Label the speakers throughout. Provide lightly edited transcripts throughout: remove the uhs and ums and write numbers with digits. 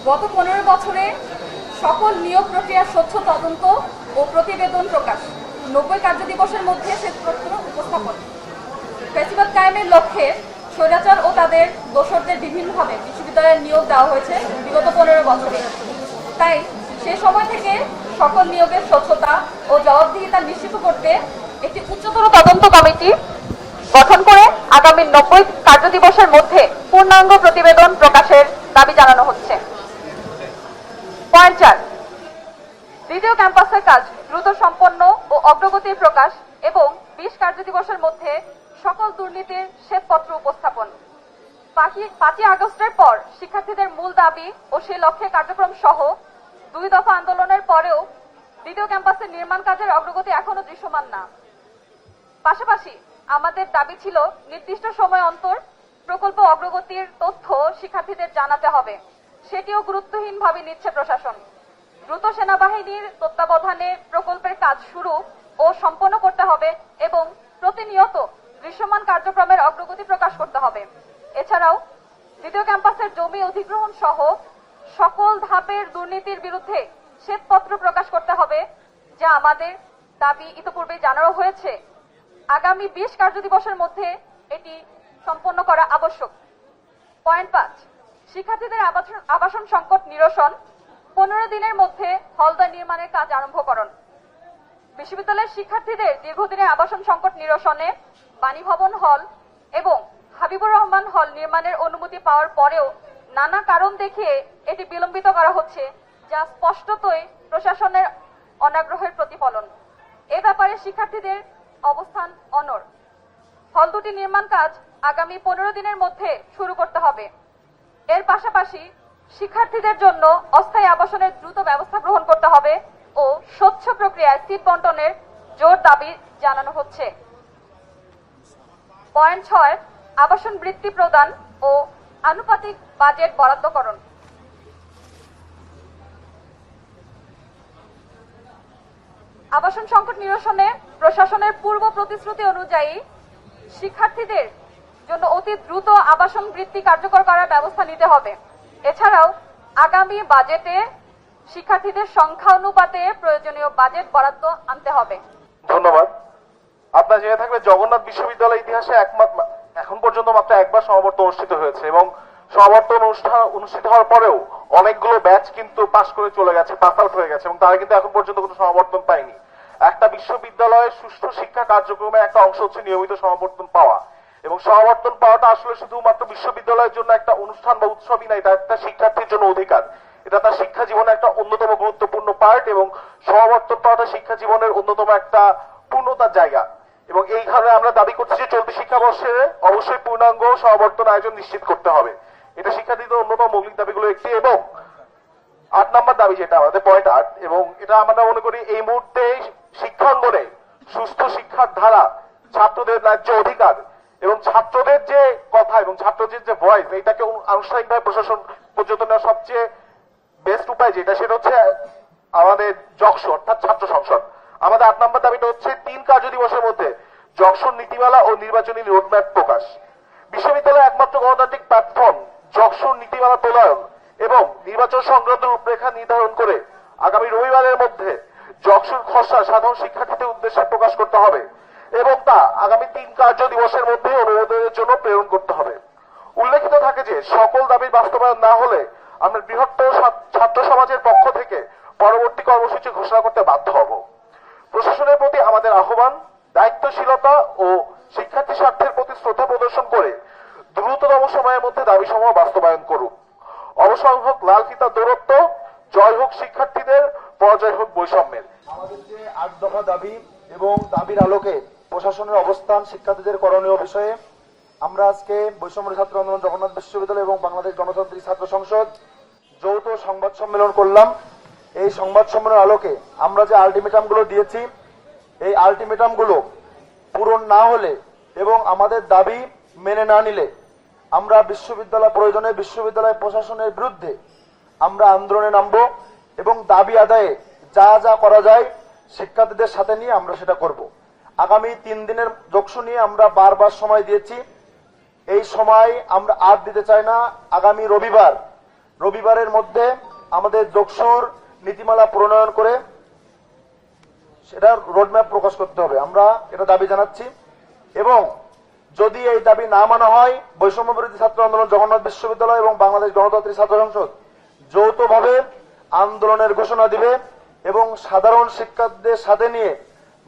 Speaker 1: গত 15 বছরে সকল নিয়োগ প্রক্রিয়ার স্বচ্ছ তদন্ত ও প্রতিবেদন প্রকাশ, 90 কার্যদিবসের মধ্যে শ্বেতপত্র উপস্থাপন, ফেসিবাদ কায়েমের লক্ষ্যে স্বৈরাচার ও তাদের দোসরদের বিভিন্নভাবে বিশ্ববিদ্যালয়ে নিয়োগ দেওয়া হয়েছে বিগত 15 বছরে। তাই সে সময় থেকে সকল নিয়োগের স্বচ্ছতা ও জবাবদিহিতা নিশ্চিত করতে একটি উচ্চতর তদন্ত কমিটি গঠন করে আগামী 90 কার্যদিবসের মধ্যে পূর্ণাঙ্গ প্রতিবেদন প্রকাশের দাবি জানানো হচ্ছে। পয়েন্ট 4, দ্বিতীয় ক্যাম্পাসের কাজ দ্রুত সম্পন্ন ও অগ্রগতির প্রকাশ এবং 20 কার্যদিবসের মধ্যে সকল দুর্নীতির শ্বেতপত্র উপস্থাপন। 5ই আগস্টের পর শিক্ষার্থীদের মূল দাবি ও সেই লক্ষ্যে কার্যক্রম সহ 2 দফা আন্দোলনের পরেও দ্বিতীয় ক্যাম্পাসের নির্মাণ কাজের অগ্রগতি এখনো দৃশ্যমান না। পাশাপাশি আমাদের দাবি ছিল নির্দিষ্ট সময় অন্তর প্রকল্প অগ্রগতির তথ্য শিক্ষার্থীদের জানাতে হবে। সেটিও গুরুত্বহীনভাবে নিচ্ছে প্রশাসন। দ্রুত সেনাবাহিনীর তত্ত্বাবধানে প্রকল্পের কাজ শুরু ও সম্পন্ন করতে হবে এবং প্রতিনিয়ত দৃশ্যমান কার্যক্রমের অগ্রগতি প্রকাশ করতে হবে। এছাড়াও দ্বিতীয় ক্যাম্পাসের জমি অধিগ্রহণ সহ সকল ধাপের দুর্নীতির বিরুদ্ধে শ্বেতপত্র প্রকাশ করতে হবে, যা আমাদের দাবি ইতিপূর্বেই জানানো হয়েছে। আগামী 20 কার্যদিবসের মধ্যে এটি সম্পন্ন করা আবশ্যক। পয়েন্ট 5, শিক্ষার্থীদের আবাসন সংকট নিরসন, 15 দিনের মধ্যে হলদয় নির্মাণের কাজ আরম্ভকরণ। বিশ্ববিদ্যালয়ের শিক্ষার্থীদের দীর্ঘদিনের আবাসন সংকট নিরসনে বাণীভবন হল এবং হাবিবুর রহমান হল নির্মাণের অনুমতি পাওয়ার পরেও নানা কারণ দেখিয়ে এটি বিলম্বিত করা হচ্ছে, যা স্পষ্টতই প্রশাসনের অনাগ্রহের প্রতিফলন। এ ব্যাপারে শিক্ষার্থীদের অবস্থান অনড়। হল দুটি নির্মাণ কাজ আগামী 15 দিনের মধ্যে শুরু করতে হবে। এর পাশাপাশি শিক্ষার্থীদের জন্য অস্থায়ী আবাসনের দ্রুত ব্যবস্থা গ্রহণ করতে হবে ও স্বচ্ছ প্রক্রিয়ায় সিট বন্টনের জোর দাবি জানানো হচ্ছে। পয়েন্ট 6, আবাসন বৃত্তি প্রদান ও আনুপাতিক বাজেট বরাদ্দকরণ। আবাসন সংকট নিরসনে প্রশাসনের পূর্ব প্রতিশ্রুতি অনুযায়ী শিক্ষার্থীদের জন্য অতি দ্রুত আবাসন বৃত্তি কার্যকর করার ব্যবস্থা নিতে হবে। এছাড়াও আগামী বাজেটে শিক্ষার্থীদের সংখ্যা অনুপাতে প্রয়োজনীয় বাজেট বরাদ্দ আনতে হবে।
Speaker 2: ধন্যবাদ। আপনারা জেনে থাকবে জগন্নাথ বিশ্ববিদ্যালয় ইতিহাসে এখন পর্যন্ত মাত্র একবার সমাবর্তন অনুষ্ঠিত হয়েছে এবং সমাবর্তন অনুষ্ঠিত হওয়ার পরেও অনেকগুলো ব্যাচ কিন্তু পাস করে চলে গেছে, পাস আউট হয়ে গেছে এবং তারা কিন্তু এখন পর্যন্ত কোনো সমাবর্তন পায়নি। একটা বিশ্ববিদ্যালয়ের সুষ্ঠু শিক্ষা কার্যক্রমে একটা অংশ হচ্ছে নিয়মিত সমাবর্তন পাওয়া, এবং সমাবর্তন পাওয়াটা আসলে শুধুমাত্র বিশ্ববিদ্যালয়ের জন্য একটা অনুষ্ঠান বা উৎসবই না, এটা একটা শিক্ষার্থীর জন্য অধিকার। এটা তার শিক্ষা জীবনের একটা অন্যতম গুরুত্বপূর্ণ পার্ট এবং সমাবর্তন পাওয়াটা শিক্ষা জীবনের অন্যতম একটা পূর্ণতার জায়গা। এবং এই কারণে আমরা দাবি করছি যে চলতি শিক্ষাবর্ষে অবশ্যই পূর্ণাঙ্গ সমাবর্তন আয়োজন নিশ্চিত করতে হবে। এটা শিক্ষার্থীদের অন্যতম মৌলিক দাবিগুলো একটি। এবং 8 নম্বর দাবি যেটা আমাদের পয়েন্ট 8, এবং এটা আমরা মনে করি এই মুহূর্তে শিক্ষাঙ্গনে সুস্থ শিক্ষার ধারা, ছাত্রদের ন্যায্য অধিকার এবং ছাত্রদের যে কথা এবং ছাত্রদের যে ভয়েস, এইটাকে আনুষ্ঠানিকভাবে প্রশাসন পর্যন্ত নেওয়ার সবচেয়ে বেস্ট উপায় যেটা, সেটা হচ্ছে আমাদের জকসু অর্থাৎ ছাত্র সংসদ। আমাদের 8 নম্বর দাবিটা হচ্ছে 3 কার্যদিবসের মধ্যে জকসুর নীতিমালা ও নির্বাচনী রোডম্যাপ প্রকাশ। বিশ্ববিদ্যালয়ের একমাত্র গণতান্ত্রিক প্ল্যাটফর্ম জকসুর নীতিমালা প্রণয়ন এবং নির্বাচন সংক্রান্ত রূপরেখা নির্ধারণ করে আগামী রবিবারের মধ্যে জকসুর খসড়া সাধারণ শিক্ষার্থীদের উদ্দেশ্যে প্রকাশ করতে হবে এবং তা আগামী 3 কার্যদিবসের মধ্যে অনুমোদনের জন্য প্রেরণ করতে হবে। উল্লেখিত থাকে যে সকল দাবির বাস্তবায়ন না হলে আমরা বৃহত্তর ছাত্র সমাজের পক্ষ থেকে পরবর্তী কর্মসূচি ঘোষণা করতে বাধ্য হব। প্রশাসনের প্রতি আমাদের আহ্বান, দায়িত্বশীলতা ও শিক্ষার্থী স্বার্থের প্রতি শ্রদ্ধা প্রদর্শন করে দ্রুততম সময়ের মধ্যে দাবিসমূহ বাস্তবায়ন করুক। অবসান হোক লাল ফিতার দৌরত্ব, জয় হোক শিক্ষার্থীদের, পরাজয় হোক বৈষম্যের।
Speaker 3: আমাদের যে 8 দফা দাবি এবং দাবির আলোকে প্রশাসনের অবস্থান, শিক্ষার্থীদের করণীয় বিষয়ে আমরা আজকে বৈষম্য ছাত্র আন্দোলন জগন্নাথ বিশ্ববিদ্যালয় এবং বাংলাদেশ গণতান্ত্রিক ছাত্র সংসদ যৌথ সংবাদ সম্মেলন করলাম। এই সংবাদ সম্মেলনের আলোকে আমরা যে আলটিমেটামগুলো দিয়েছি, এই আলটিমেটামগুলো পূরণ না হলে এবং আমাদের দাবি মেনে না নিলে আমরা বিশ্ববিদ্যালয় প্রয়োজনে বিশ্ববিদ্যালয় প্রশাসনের বিরুদ্ধে আমরা আন্দোলনে নামব এবং দাবি আদায়ে যা যা করা যায় শিক্ষার্থীদের সাথে নিয়ে আমরা সেটা করব। আগামী 3 দিনের জকসু নিয়ে আমরা বারবার সময় দিয়েছি, এই সময় আমরা আর দিতে চাই না। আগামী রবিবারের মধ্যে আমাদের যোগসুর নীতিমালা প্রণয়ন করে সেটা রোডম্যাপ প্রকাশ করতে হবে। আমরা এটা দাবি জানাচ্ছি এবং যদি এই দাবি না মানা হয় বৈষম্য বিরোধী ছাত্র আন্দোলন জগন্নাথ বিশ্ববিদ্যালয় এবং বাংলাদেশ গণতান্ত্রিক ছাত্র সংসদ যৌথভাবে আন্দোলনের ঘোষণা দিবে এবং সাধারণ শিক্ষার্থীদের সাথে নিয়ে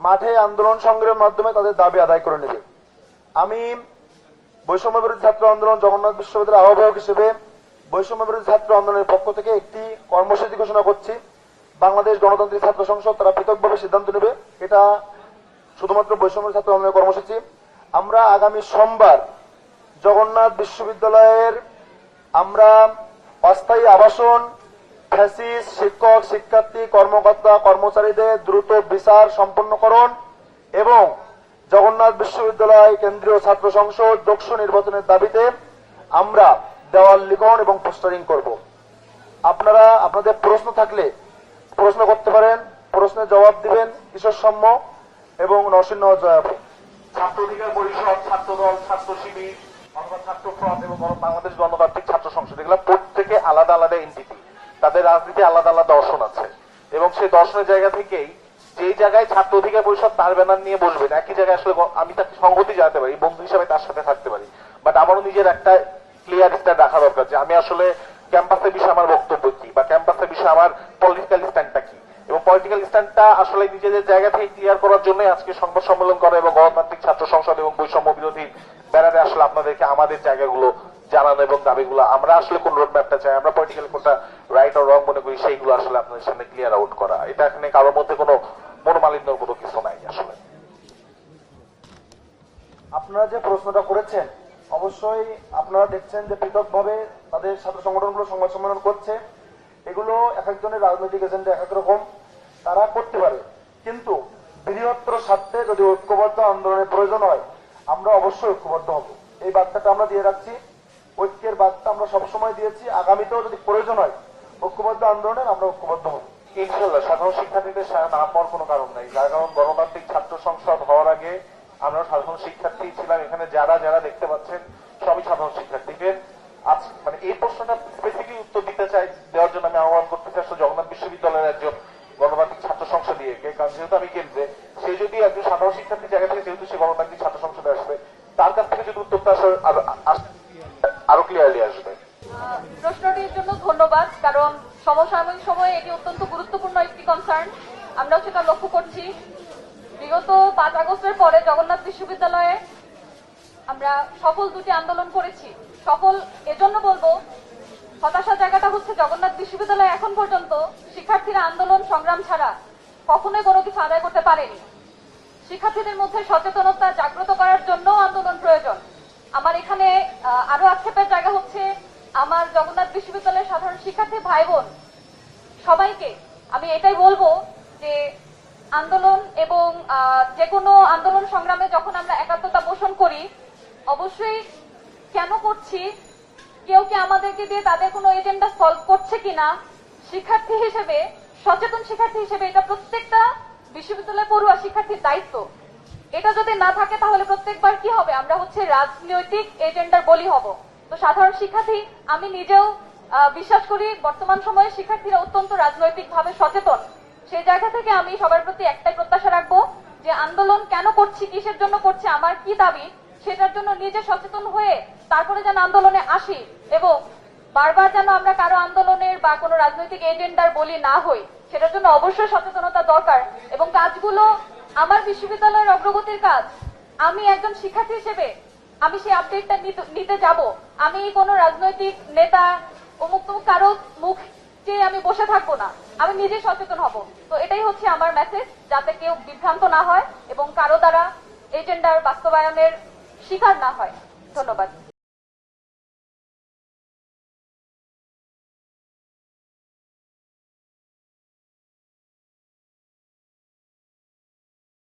Speaker 3: মাঠে আন্দোলন সংগ্রামের মাধ্যমে তাদের দাবি আদায় করে নেবে। আমি বৈষম্য বিরোধী ছাত্র আন্দোলন জগন্নাথ বিশ্ববিদ্যালয়ের আহ্বায়ক হিসেবে বৈষম্য বিরোধী ছাত্র আন্দোলনের পক্ষ থেকে একটি কর্মসূচি ঘোষণা করছি। বাংলাদেশ গণতান্ত্রিক ছাত্র সংসদ তারা পৃথকভাবে সিদ্ধান্ত নেবে, এটা শুধুমাত্র বৈষম্য ছাত্র আন্দোলনের কর্মসূচি। আমরা আগামী সোমবার জগন্নাথ বিশ্ববিদ্যালয়ের আমরা অস্থায়ী আবাসন, ফ্যাসিস, শিক্ষক, শিক্ষার্থী, কর্মকর্তা, কর্মচারীদের দ্রুত বিচার সম্পন্নকরণ এবং জগন্নাথ বিশ্ববিদ্যালয় কেন্দ্রীয় ছাত্র সংসদ যোগসু নির্বাচনের দাবিতে আমরা দেওয়াল লিখন এবং পোস্টারিং করব। আপনারা আপনাদের প্রশ্ন থাকলে প্রশ্ন করতে পারেন, প্রশ্নের জবাব দিবেন কিশোর সাম্য এবং নরসিংহ জয়াপুর।
Speaker 2: ছাত্র অধিকার পরিষদ, ছাত্র দল, ছাত্র শিবির অথবা ছাত্র ফ্রন্ট এবং বাংলাদেশ গণতান্ত্রিক ছাত্র সংসদ এগুলো প্রত্যেকে আলাদা আলাদা এনটিটি, তাদের রাজনীতি আলাদা আলাদা দর্শন আছে এবং সেই দর্শনের জায়গা থেকেই যেই জায়গায় ছাত্র অধিকার পরিষদ তার ব্যানার নিয়ে বসবেন একই জায়গায় আসলে আমি তাকে সংহতি জানাতে পারি, বন্ধু হিসাবে তার সাথে থাকতে পারি, বাট আমারও নিজের একটা ক্লিয়ার স্ট্যান্ড রাখা দরকার যে আমি আসলে ক্যাম্পাসের বিষয়ে আমার বক্তব্য কি বা ক্যাম্পাসের বিষয়ে আমার পলিটিক্যাল স্ট্যান্ডটা কি এবং পলিটিক্যাল স্ট্যান্ডটা আসলে নিজেদের জায়গা থেকে ক্লিয়ার করার জন্য আজকে সংবাদ সম্মেলন করা এবং গণতান্ত্রিক ছাত্র সংসদ এবং বৈষম্য বিরোধী ব্যানারে আসলে আপনাদেরকে আমাদের জায়গাগুলো জানানো এবং দাবিগুলো আমরা আসলে কোন রোড ম্যাপটা চাই, আমরা পলিটিক্যাল কোনটা রাইট আর রং মনে করি সেইগুলো আসলে আপনাদের সামনে ক্লিয়ার আউট করা। এটা এখানে কারোর মধ্যে কোনো মনোমালিন্যর কোনো কিছু নাই। আসলে
Speaker 3: আপনারা যে প্রশ্নটা করেছেন অবশ্যই আপনারা দেখছেন যে পৃথকভাবে তাদের ছাত্র সংগঠনগুলো সংবাদ সম্মেলন করছে, এগুলো এক একজনের রাজনৈতিক এজেন্ডা এক এক রকম, তারা করতে পারে, কিন্তু বৃহত্তর স্বার্থে যদি ঐক্যবদ্ধ আন্দোলনের প্রয়োজন হয় আমরা অবশ্যই ঐক্যবদ্ধ হব। এই বার্তাটা আমরা দিয়ে রাখছি, ঐক্যের বার্তা আমরা সবসময় দিয়েছি, আগামীতেও যদি প্রয়োজন হয় ঐক্যবদ্ধ আন্দোলনের আমরা ঐক্যবদ্ধ হব
Speaker 2: ইনশাল্লাহ। সাধারণ শিক্ষার্থীদের সাথে না পাওয়ার কোনো কারণ নাই, যার কারণ গণতান্ত্রিক ছাত্র সংসদ হওয়ার আগে আমরা সাধারণ শিক্ষার্থী ছিলাম। এখানে যারা যারা দেখতে পাচ্ছেন সবই সাধারণ শিক্ষার্থীকে আজ মানে এই প্রশ্নটা স্পেসিফিকলি উত্তর দিতে চাই, দেওয়ার জন্য আমি আহ্বান করতে চাই আসলে জগন্নাথ বিশ্ববিদ্যালয়ের একজন গণতান্ত্রিক ছাত্র সংসদীয়, কারণ যেহেতু আমি কেন্দ্রে, সে যদি একজন সাধারণ শিক্ষার্থীর জায়গা থেকে যেহেতু সে গণতান্ত্রিক ছাত্র সংসদে আসবে, তার কাছ থেকে যদি উত্তরটা আসলে আরো ক্লিয়ারলি আসবে।
Speaker 1: প্রশ্নটির জন্য ধন্যবাদ, কারণ সমসাময়িক সময়ে এটি অত্যন্ত গুরুত্বপূর্ণ একটি কনসার্ন। আমরাও সেটা লক্ষ্য করছি। বিগত 5 আগস্টের পরে জগন্নাথ বিশ্ববিদ্যালয়ে আমরা সফল দুটি আন্দোলন করেছি। সফল এজন্য বলবো, হতাশার জায়গাটা হচ্ছে জগন্নাথ বিশ্ববিদ্যালয়ে এখন পর্যন্ত শিক্ষার্থীরা আন্দোলন সংগ্রাম ছাড়া কখনোই কোনো কিছু আদায় করতে পারেনি। শিক্ষার্থীদের মধ্যে সচেতনতা জাগ্রত করার জন্য আন্দোলন প্রয়োজন। আমার এখানে আরো আক্ষেপের জায়গা হচ্ছে, আমার জগন্নাথ বিশ্ববিদ্যালয়ের সাধারণ শিক্ষার্থী ভাই বোন সবাইকে আমি এটাই বলবো যে আন্দোলন এবং যে কোনো আন্দোলন সংগ্রামে যখন আমরা একাত্মতা পোষণ করি, অবশ্যই কেন করছি, কেউ কি আমাদেরকে দিয়ে তাদের কোনো এজেন্ডা সলভ করছে কিনা, শিক্ষার্থী হিসেবে, সচেতন শিক্ষার্থী হিসেবে এটা প্রত্যেকটা বিশ্ববিদ্যালয় পড়ুয়া শিক্ষার্থীর দায়িত্ব। এটা যদি না থাকে তাহলে প্রত্যেকবার কি হবে, আমরা হচ্ছে রাজনৈতিক এজেন্ডার বলি হব। তো সাধারণ শিক্ষার্থী, আমি নিজেও বিশ্বাস করি বর্তমান সময়ে শিক্ষার্থীরা অত্যন্ত রাজনৈতিকভাবে সচেতন। সেই জায়গা থেকে আমি সবার প্রতি একটাই প্রত্যাশা রাখবো যে আন্দোলন কেন করছি, কিসের জন্য করছি, আমার কি দাবি, সেটার জন্য নিজে সচেতন হয়ে তারপরে যেন আন্দোলনে আসি এবং বারবার যেন আমরা কারো আন্দোলনের বা কোনো রাজনৈতিক এজেন্ডার বলি না হই, সেটার জন্য অবশ্যই সচেতনতা দরকার। এবং কাজগুলো আমার বিশ্ববিদ্যালয়ের অগ্রগতির কাজ, আমি একজন শিক্ষার্থী হিসেবে আমি সেই আপডেটটা নিতে যাব। আমি কোনো রাজনৈতিক নেতা অমুক তমুক কারো মুখ চেয়ে আমি বসে থাকবো না, আমি নিজে সচেতন হব। তো এটাই হচ্ছে আমার মেসেজ, যাতে কেউ বিভ্রান্ত না হয় এবং কারো দ্বারা এজেন্ডার বাস্তবায়নের শিকার না হয়। ধন্যবাদ।